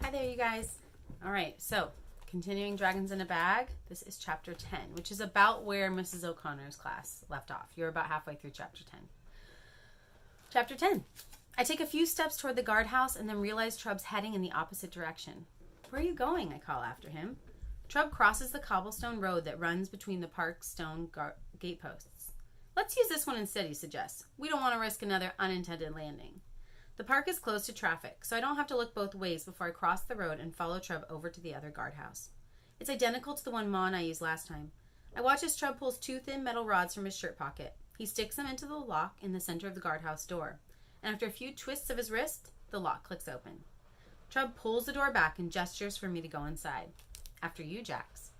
Hi there, you guys. All right, so continuing Dragons in a Bag. This is chapter 10, which is about where Mrs. O'Connor's class left off. You're about halfway through chapter 10. Chapter 10. I take a few steps toward the guardhouse and then realize Trub's heading in the opposite direction. Where are you going? I call after him. Trub crosses the cobblestone road that runs between the park's stone gateposts. Let's use this one instead, he suggests. We don't want to risk another unintended landing. The park is closed to traffic, so I don't have to look both ways before I cross the road and follow Trub over to the other guardhouse. It's identical to the one Ma and I used last time. I watch as Trub pulls two thin metal rods from his shirt pocket. He sticks them into the lock in the center of the guardhouse door, and after a few twists of his wrist, the lock clicks open. Trub pulls the door back and gestures for me to go inside. After you, Jax.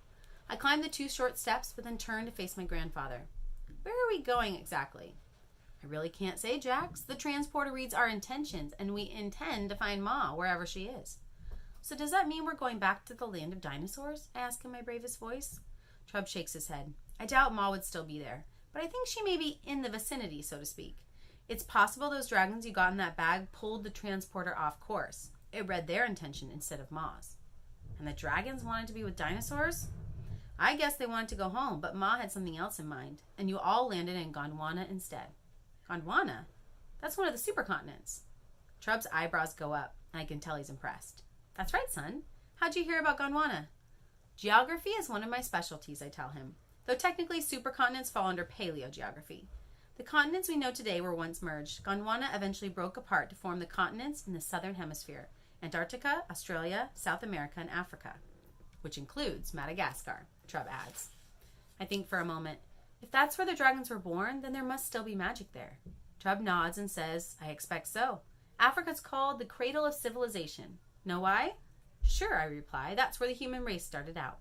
I climb the two short steps, but then turn to face my grandfather. Where are we going exactly? I really can't say, Jax. The transporter reads our intentions, and we intend to find Ma wherever she is. So does that mean we're going back to the land of dinosaurs? I ask in my bravest voice. Trub shakes his head. I doubt Ma would still be there, but I think she may be in the vicinity, so to speak. It's possible those dragons you got in that bag pulled the transporter off course. It read their intention instead of Ma's. And the dragons wanted to be with dinosaurs? I guess they wanted to go home, but Ma had something else in mind, and you all landed in Gondwana instead. Gondwana? That's one of the supercontinents. Trub's eyebrows go up, and I can tell he's impressed. That's right, son. How'd you hear about Gondwana? Geography is one of my specialties, I tell him, though technically supercontinents fall under paleogeography. The continents we know today were once merged. Gondwana eventually broke apart to form the continents in the southern hemisphere: Antarctica, Australia, South America, and Africa, which includes Madagascar, Trub adds. I think for a moment. If that's where the dragons were born, then there must still be magic there. Trub nods and says, I expect so. Africa's called the cradle of civilization. Know why? Sure, I reply. That's where the human race started out.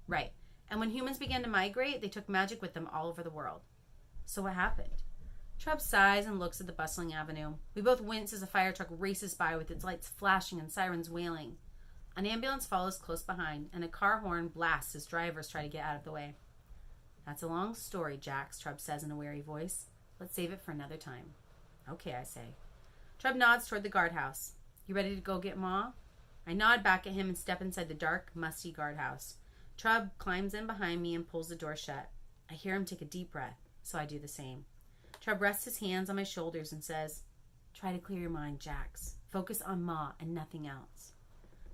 Right. And when humans began to migrate, they took magic with them all over the world. So what happened? Trub sighs and looks at the bustling avenue. We both wince as a fire truck races by with its lights flashing and sirens wailing. An ambulance follows close behind, and a car horn blasts as drivers try to get out of the way. That's a long story, Jax, Trub says in a weary voice. Let's save it for another time. Okay, I say. Trub nods toward the guardhouse. You ready to go get Ma? I nod back at him and step inside the dark, musty guardhouse. Trub climbs in behind me and pulls the door shut. I hear him take a deep breath, so I do the same. Trub rests his hands on my shoulders and says, Try to clear your mind, Jax. Focus on Ma and nothing else.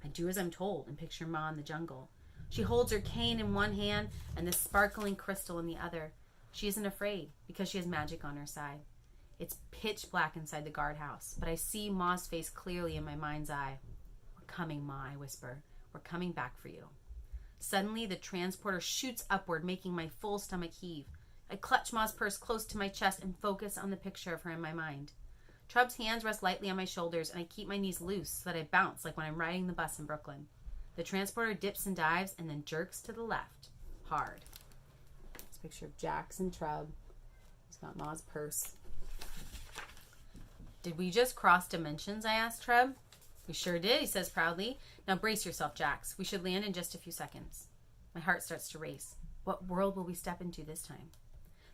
I do as I'm told and picture Ma in the jungle. She holds her cane in one hand and the sparkling crystal in the other. She isn't afraid because she has magic on her side. It's pitch black inside the guardhouse, but I see Ma's face clearly in my mind's eye. We're coming, Ma, I whisper. We're coming back for you. Suddenly, the transporter shoots upward, making my full stomach heave. I clutch Ma's purse close to my chest and focus on the picture of her in my mind. Trub's hands rest lightly on my shoulders, and I keep my knees loose so that I bounce like when I'm riding the bus in Brooklyn. The transporter dips and dives and then jerks to the left. Hard. This picture of Jax and Trub. He's got Ma's purse. Did we just cross dimensions? I asked Trub. We sure did, he says proudly. Now brace yourself, Jax. We should land in just a few seconds. My heart starts to race. What world will we step into this time?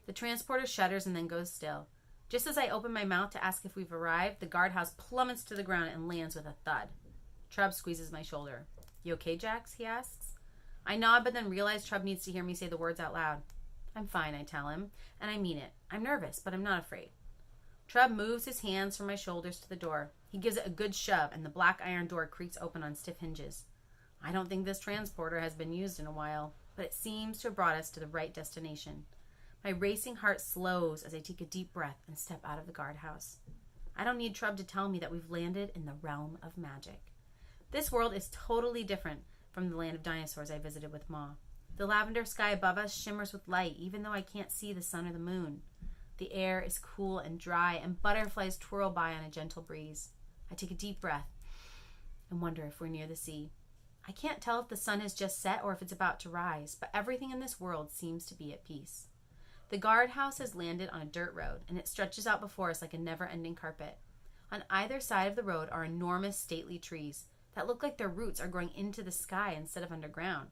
The transporter shudders and then goes still. Just as I open my mouth to ask if we've arrived, the guardhouse plummets to the ground and lands with a thud. Trub squeezes my shoulder. You okay, Jax? He asks. I nod, but then realize Trub needs to hear me say the words out loud. I'm fine, I tell him, and I mean it. I'm nervous, but I'm not afraid. Trub moves his hands from my shoulders to the door. He gives it a good shove, and the black iron door creaks open on stiff hinges. I don't think this transporter has been used in a while, but it seems to have brought us to the right destination. My racing heart slows as I take a deep breath and step out of the guardhouse. I don't need Trub to tell me that we've landed in the realm of magic. This world is totally different from the land of dinosaurs I visited with Ma. The lavender sky above us shimmers with light, even though I can't see the sun or the moon. The air is cool and dry, and butterflies twirl by on a gentle breeze. I take a deep breath and wonder if we're near the sea. I can't tell if the sun has just set or if it's about to rise, but everything in this world seems to be at peace. The guardhouse has landed on a dirt road, and it stretches out before us like a never-ending carpet. On either side of the road are enormous, stately trees that look like their roots are growing into the sky instead of underground.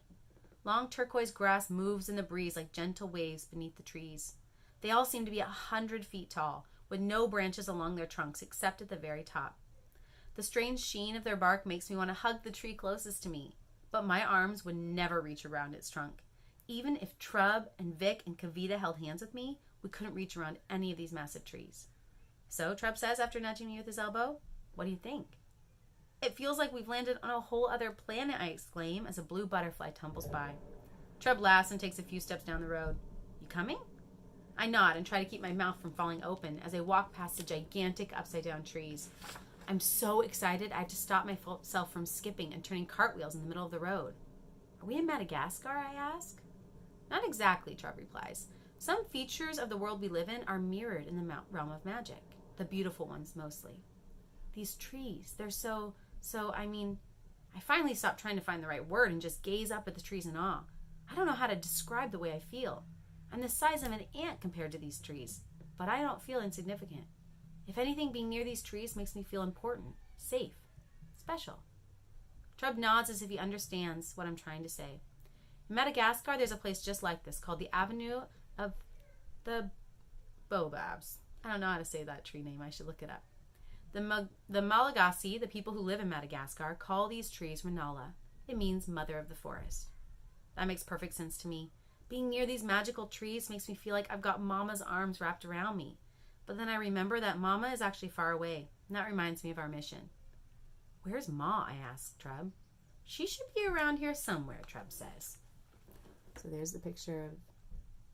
Long turquoise grass moves in the breeze like gentle waves beneath the trees. They all seem to be 100 feet tall, with no branches along their trunks except at the very top. The strange sheen of their bark makes me want to hug the tree closest to me, but my arms would never reach around its trunk. Even if Trub and Vic and Kavita held hands with me, we couldn't reach around any of these massive trees. So, Trub says after nudging me with his elbow, what do you think? It feels like we've landed on a whole other planet, I exclaim as a blue butterfly tumbles by. Trub laughs and takes a few steps down the road. You coming? I nod and try to keep my mouth from falling open as I walk past the gigantic upside-down trees. I'm so excited I have to stop myself from skipping and turning cartwheels in the middle of the road. Are we in Madagascar, I ask? Not exactly, Trub replies. Some features of the world we live in are mirrored in the realm of magic. The beautiful ones, mostly. These trees, they're I finally stop trying to find the right word and just gaze up at the trees in awe. I don't know how to describe the way I feel. I'm the size of an ant compared to these trees, but I don't feel insignificant. If anything, being near these trees makes me feel important, safe, special. Trub nods as if he understands what I'm trying to say. In Madagascar, there's a place just like this called the Avenue of the Baobabs. I don't know how to say that tree name. I should look it up. The Malagasy, the people who live in Madagascar, call these trees Renala. It means mother of the forest. That makes perfect sense to me. Being near these magical trees makes me feel like I've got Mama's arms wrapped around me. But then I remember that Mama is actually far away, and that reminds me of our mission. Where's Ma? I ask Trub. She should be around here somewhere, Trub says. So there's the picture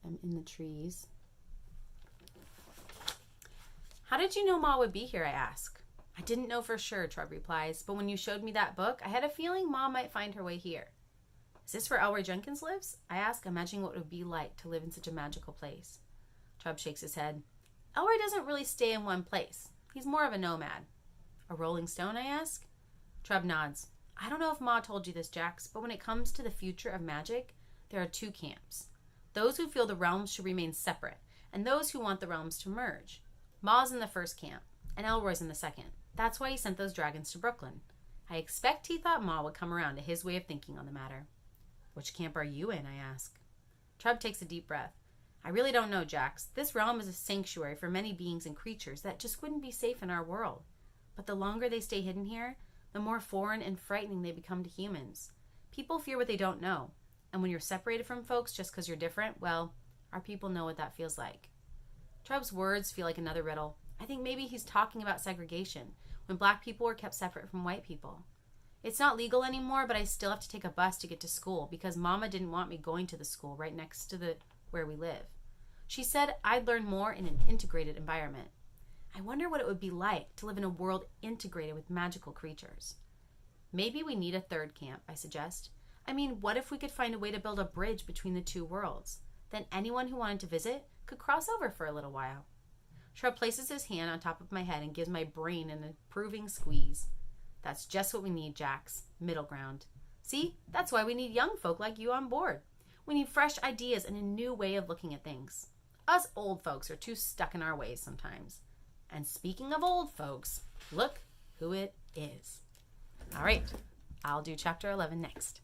of them in the trees. How did you know Ma would be here, I ask. I didn't know for sure, Trub replies, but when you showed me that book, I had a feeling Ma might find her way here. Is this where Elroy Jenkins lives? I ask, imagining what it would be like to live in such a magical place. Trub shakes his head. Elroy doesn't really stay in one place. He's more of a nomad. A rolling stone, I ask? Trub nods. I don't know if Ma told you this, Jax, but when it comes to the future of magic, there are two camps. Those who feel the realms should remain separate, and those who want the realms to merge. Ma's in the first camp, and Elroy's in the second. That's why he sent those dragons to Brooklyn. I expect he thought Ma would come around to his way of thinking on the matter. Which camp are you in, I ask. Trub takes a deep breath. I really don't know, Jax. This realm is a sanctuary for many beings and creatures that just wouldn't be safe in our world. But the longer they stay hidden here, the more foreign and frightening they become to humans. People fear what they don't know. And when you're separated from folks just because you're different, well, our people know what that feels like. Trub's words feel like another riddle. I think maybe he's talking about segregation, when black people were kept separate from white people. It's not legal anymore, but I still have to take a bus to get to school because Mama didn't want me going to the school right next to where we live. She said I'd learn more in an integrated environment. I wonder what it would be like to live in a world integrated with magical creatures. Maybe we need a third camp, I suggest. I mean, what if we could find a way to build a bridge between the two worlds? Then anyone who wanted to visit could cross over for a little while. Trub places his hand on top of my head and gives my brain an approving squeeze. That's just what we need, Jax. Middle ground. See? That's why we need young folk like you on board. We need fresh ideas and a new way of looking at things. Us old folks are too stuck in our ways sometimes. And speaking of old folks, look who it is. All right, I'll do chapter 11 next.